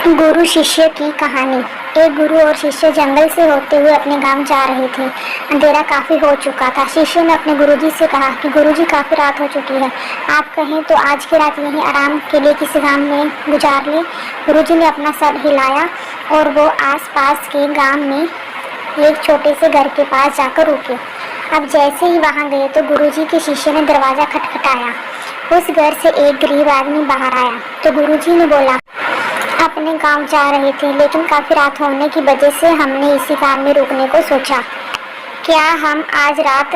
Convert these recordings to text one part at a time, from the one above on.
गुरु शिष्य की कहानी। एक गुरु और शिष्य जंगल से होते हुए अपने गांव जा रहे थे। अंधेरा काफी हो चुका था। शिष्य ने अपने गुरुजी से कहा कि गुरुजी, काफी रात हो चुकी है, आप कहें तो आज की रात यहीं आराम के लिए किसी गांव में गुजार ले। गुरुजी ने अपना सर हिलाया और वो आसपास के गांव में एक छोटे से घर के पास जाकर रुके। अब जैसे ही वहां गए तो गुरुजी के शिष्य ने दरवाजा खटखटाया। उस घर से एक गरीब आदमी बाहर आया तो गुरुजी ने बोला, अपने गांव जा रहे थे लेकिन काफी रात होने की वजह से हमने इसी गांव में रुकने को सोचा। क्या हम आज रात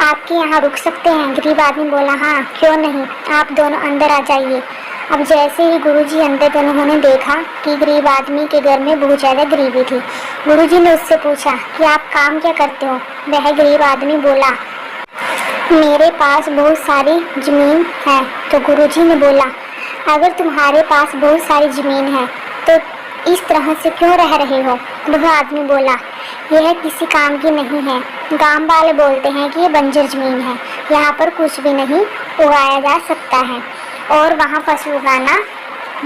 आपके यहाँ रुक सकते हैं? गरीब आदमी बोला, हाँ क्यों नहीं, आप दोनों अंदर आ जाइए। अब जैसे ही गुरुजी अंदर गए उन्होंने देखा कि गरीब आदमी के घर में बहुत ज़्यादा गरीबी थी। गुरुजी ने उससे पूछा कि आप काम क्या करते हो? वह गरीब आदमी बोला, मेरे पास बहुत सारी ज़मीन है। तो गुरुजी ने बोला, अगर तुम्हारे पास बहुत सारी ज़मीन है तो इस तरह से क्यों रह रहे हो? वह आदमी बोला, यह किसी काम की नहीं है। गांव वाले बोलते हैं कि ये बंजर ज़मीन है, यहाँ पर कुछ भी नहीं उगाया जा सकता है और वहाँ फसल उगाना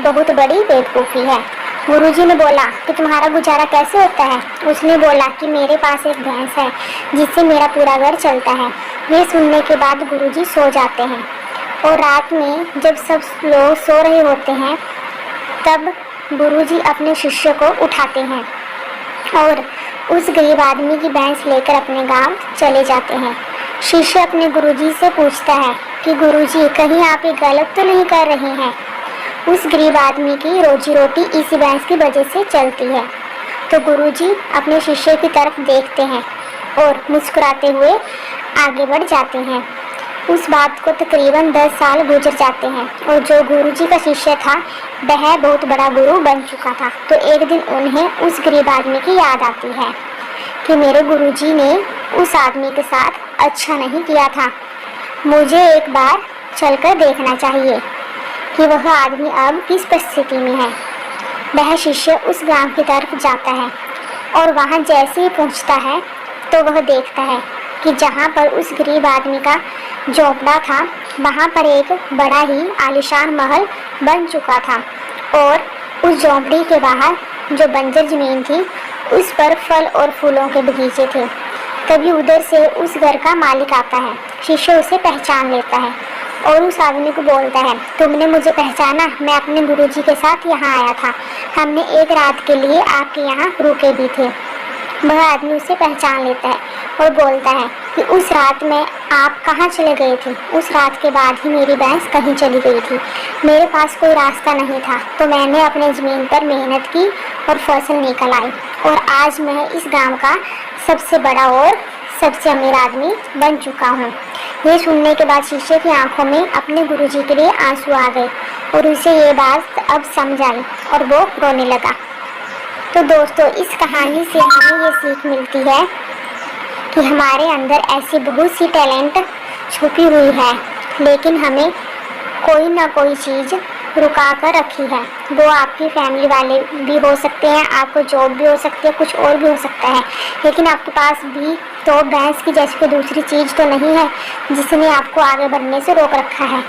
बहुत बड़ी बेवकूफ़ी है। गुरुजी ने बोला कि तुम्हारा गुजारा कैसे होता है? उसने बोला कि मेरे पास एक भैंस है जिससे मेरा पूरा घर चलता है। ये सुनने के बाद गुरुजी सो जाते हैं और रात में जब सब लोग सो रहे होते हैं तब गुरुजी अपने शिष्य को उठाते हैं और उस गरीब आदमी की भैंस लेकर अपने गांव चले जाते हैं। शिष्य अपने गुरुजी से पूछता है कि गुरुजी, कहीं आप ये गलत तो नहीं कर रहे हैं? उस गरीब आदमी की रोजी रोटी इसी भैंस की वजह से चलती है। तो गुरुजी अपने शिष्य की तरफ देखते हैं और मुस्कुराते हुए आगे बढ़ जाते हैं। उस बात को तकरीबन 10 साल गुजर जाते हैं और जो गुरुजी का शिष्य था वह बहुत बड़ा गुरु बन चुका था। तो एक दिन उन्हें उस गरीब आदमी की याद आती है कि मेरे गुरुजी ने उस आदमी के साथ अच्छा नहीं किया था, मुझे एक बार चलकर देखना चाहिए कि वह आदमी अब किस परिस्थिति में है। वह शिष्य उस गांव की तरफ जाता है और वहां जैसे ही पहुंचता है तो वह देखता है कि जहां पर उस गरीब आदमी का झोंपड़ा था वहां पर एक बड़ा ही आलीशान महल बन चुका था और उस झोंपड़ी के बाहर जो बंजर ज़मीन थी उस पर फल और फूलों के बगीचे थे। तभी उधर से उस घर का मालिक आता है। शिष्य उसे पहचान लेता है और उस आदमी को बोलता है, तुमने मुझे पहचाना? मैं अपने गुरुजी के साथ यहाँ आया था, हमने एक रात के लिए आपके यहाँ रुके भी थे। वह आदमी उसे पहचान लेता है और बोलता है कि उस रात में आप कहाँ चले गए थे? उस रात के बाद ही मेरी भैंस कहीं चली गई थी, मेरे पास कोई रास्ता नहीं था तो मैंने अपने ज़मीन पर मेहनत की और फसल निकल आई और आज मैं इस गांव का सबसे बड़ा और सबसे अमीर आदमी बन चुका हूँ। ये सुनने के बाद शिष्य की आंखों में अपने गुरुजी के लिए आंसू आ गए और उसे ये बात अब समझ आई और वो रोने लगा। तो दोस्तों, इस कहानी से हमें ये सीख मिलती है कि हमारे अंदर ऐसी बहुत सी टैलेंट छुपी हुई है लेकिन हमें कोई ना कोई चीज़ रुका कर रखी है। वो आपकी फैमिली वाले भी हो सकते हैं, आपको जॉब भी हो सकती है, कुछ और भी हो सकता है, लेकिन आपके पास भी तो भैंस की जैसी कोई दूसरी चीज़ तो नहीं है जिसने आपको आगे बढ़ने से रोक रखा है।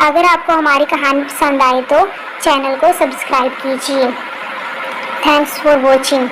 अगर आपको हमारी कहानी पसंद आए तो चैनल को सब्सक्राइब कीजिए। Thanks for watching.